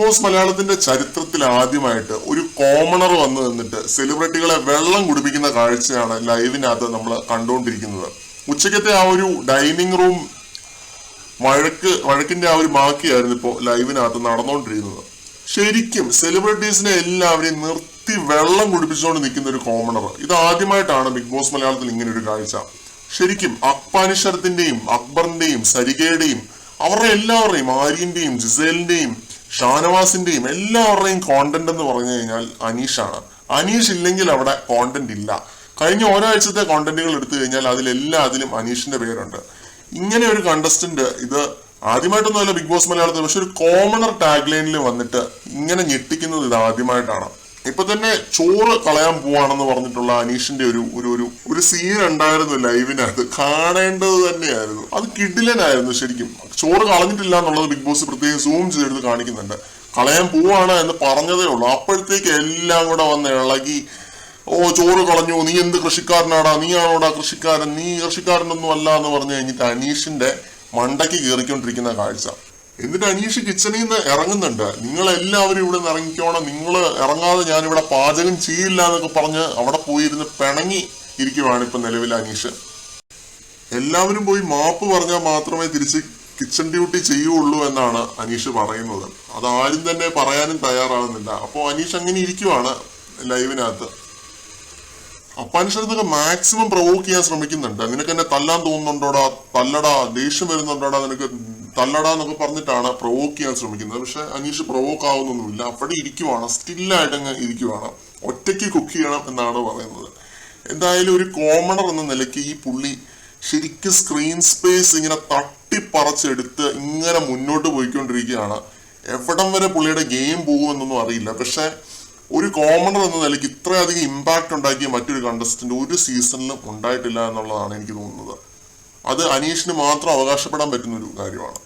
Boss മലയാളത്തിന്റെ ചരിത്രത്തിൽ ആദ്യമായിട്ട് ഒരു കോമണർ വന്നു നിന്നിട്ട് സെലിബ്രിറ്റികളെ വെള്ളം കുടിപ്പിക്കുന്ന കാഴ്ചയാണ് ലൈവിനകത്ത് നമ്മൾ കണ്ടുകൊണ്ടിരിക്കുന്നത്. ഉച്ചക്കത്തെ ആ ഒരു ഡൈനിങ് റൂം വഴക്കിന്റെ ആ ഒരു ബാക്കിയായിരുന്നു ഇപ്പോൾ ലൈവിനകത്ത് നടന്നുകൊണ്ടിരിക്കുന്നത്. ശരിക്കും സെലിബ്രിറ്റീസിനെ എല്ലാവരെയും നിർത്തി വെള്ളം കുടിപ്പിച്ചുകൊണ്ട് നിൽക്കുന്ന ഒരു കോമണർ. ഇത് ആദ്യമായിട്ടാണ് ബിഗ് ബോസ് മലയാളത്തിൽ ഇങ്ങനെ ഒരു കാഴ്ച. ശരിക്കും അക്പാനിഷറത്തിന്റെയും അക്ബറിന്റെയും സരികയുടെയും അവരുടെ എല്ലാവരുടെയും ആര്യന്റെയും ജിസേലിന്റെയും ഷാനവാസിന്റെയും എല്ലാവരുടെയും കോണ്ടന്റ് എന്ന് പറഞ്ഞു കഴിഞ്ഞാൽ അനീഷാണ്. അനീഷ് ഇല്ലെങ്കിൽ അവിടെ കോണ്ടന്റ് ഇല്ല. കഴിഞ്ഞ ഒരാഴ്ചത്തെ കോണ്ടന്റുകൾ എടുത്തു കഴിഞ്ഞാൽ അതിലും അനീഷിന്റെ പേരുണ്ട്. ഇങ്ങനെ ഒരു കണ്ടസ്റ്റന്റ് ഇത് ആദ്യമായിട്ടൊന്നുമല്ല ബിഗ് ബോസ് മലയാളത്തിൽ, പക്ഷെ ഒരു കോമണർ ടാഗ് ലൈനിൽ വന്നിട്ട് ഇങ്ങനെ ഞെട്ടിക്കുന്നത് ഇത് ആദ്യമായിട്ടാണ്. ഇപ്പൊ തന്നെ ചോറ് കളയാൻ പോവാണെന്ന് പറഞ്ഞിട്ടുള്ള അനീഷിന്റെ ഒരു സീൻ ഉണ്ടായിരുന്നു ലൈവിനകത്ത്. കാണേണ്ടത് തന്നെയായിരുന്നു. അത് കിടിലനായിരുന്നു ശരിക്കും. ചോറ് കളഞ്ഞിട്ടില്ല എന്നുള്ളത് ബിഗ് ബോസ് പ്രത്യേകം സൂം ചെയ്തെടുത്ത് കാണിക്കുന്നുണ്ട്. കളയാൻ പോവാണ് എന്ന് പറഞ്ഞതേ ഉള്ളൂ. അപ്പോഴത്തേക്ക് എല്ലാം കൂടെ വന്ന് ഇളകി, ഓ ചോറ് കളഞ്ഞു, നീ എന്ത് കൃഷിക്കാരനാടാ, നീ ആണോടാ കൃഷിക്കാരൻ, നീ കൃഷിക്കാരനൊന്നും അല്ല എന്ന് പറഞ്ഞു കഴിഞ്ഞിട്ട് അനീഷിന്റെ മണ്ടയ്ക്ക് കയറിക്കൊണ്ടിരിക്കുന്ന കാഴ്ച. എന്നിട്ട് അനീഷ് കിച്ചണിൽ നിന്ന് ഇറങ്ങുന്നുണ്ട്. നിങ്ങൾ എല്ലാവരും ഇവിടെ നിന്ന് ഇറങ്ങിക്കോണം, നിങ്ങൾ ഇറങ്ങാതെ ഞാനിവിടെ പാചകം ചെയ്യില്ല എന്നൊക്കെ പറഞ്ഞ് അവിടെ പോയിരുന്ന് പിണങ്ങി ഇരിക്കുവാണ് ഇപ്പൊ നിലവിൽ അനീഷ്. എല്ലാവരും പോയി മാപ്പ് പറഞ്ഞാൽ മാത്രമേ തിരിച്ച് കിച്ചൺ ഡ്യൂട്ടി ചെയ്യുള്ളൂ എന്നാണ് അനീഷ് പറയുന്നത്. അതാരും തന്നെ പറയാനും തയ്യാറാകുന്നില്ല. അപ്പോൾ അനീഷ് അങ്ങനെ ഇരിക്കുവാണ് ലൈവിനകത്ത്. അപ്പാനിഷത്തൊക്കെ മാക്സിമം പ്രൊവോക്ക് ചെയ്യാൻ ശ്രമിക്കുന്നുണ്ട്. നിനക്ക് എന്നെ തല്ലാൻ തോന്നുന്നുണ്ടോടാ, തല്ലടാ, ദേഷ്യം വരുന്നുണ്ടോടാ, നിനക്ക് തല്ലടാ എന്നൊക്കെ പറഞ്ഞിട്ടാണ് പ്രൊവോക്ക് ചെയ്യാൻ ശ്രമിക്കുന്നത്. പക്ഷെ അനീഷ് പ്രൊവോക്ക് ആവുന്നൊന്നുമില്ല. അവിടെ ഇരിക്കുവാണ്, സ്റ്റില്ലായിട്ടങ്ങ് ഇരിക്കുവാണ്. ഒറ്റയ്ക്ക് കുക്ക് ചെയ്യണം എന്നാണ് പറയുന്നത്. എന്തായാലും ഒരു കോമണർ എന്ന നിലയ്ക്ക് ഈ പുള്ളി ശരിക്കും സ്ക്രീൻ സ്പേസ് ഇങ്ങനെ തട്ടിപ്പറച്ചെടുത്ത് ഇങ്ങനെ മുന്നോട്ട് പോയിക്കൊണ്ടിരിക്കുകയാണ്. എവിടം വരെ പുള്ളിയുടെ ഗെയിം പോകുമെന്നൊന്നും അറിയില്ല. പക്ഷെ ഒരു കോമണർ എന്ന നിലയ്ക്ക് ഇത്രയധികം ഇമ്പാക്ട് ഉണ്ടാക്കിയ മറ്റൊരു കണ്ടസ്റ്റന്റ് ഒരു സീസണിലും ഉണ്ടായിട്ടില്ല എന്നുള്ളതാണ് എനിക്ക് തോന്നുന്നത്. അത് അനീഷിന് മാത്രം അവകാശപ്പെടാൻ പറ്റുന്ന ഒരു കാര്യമാണ്.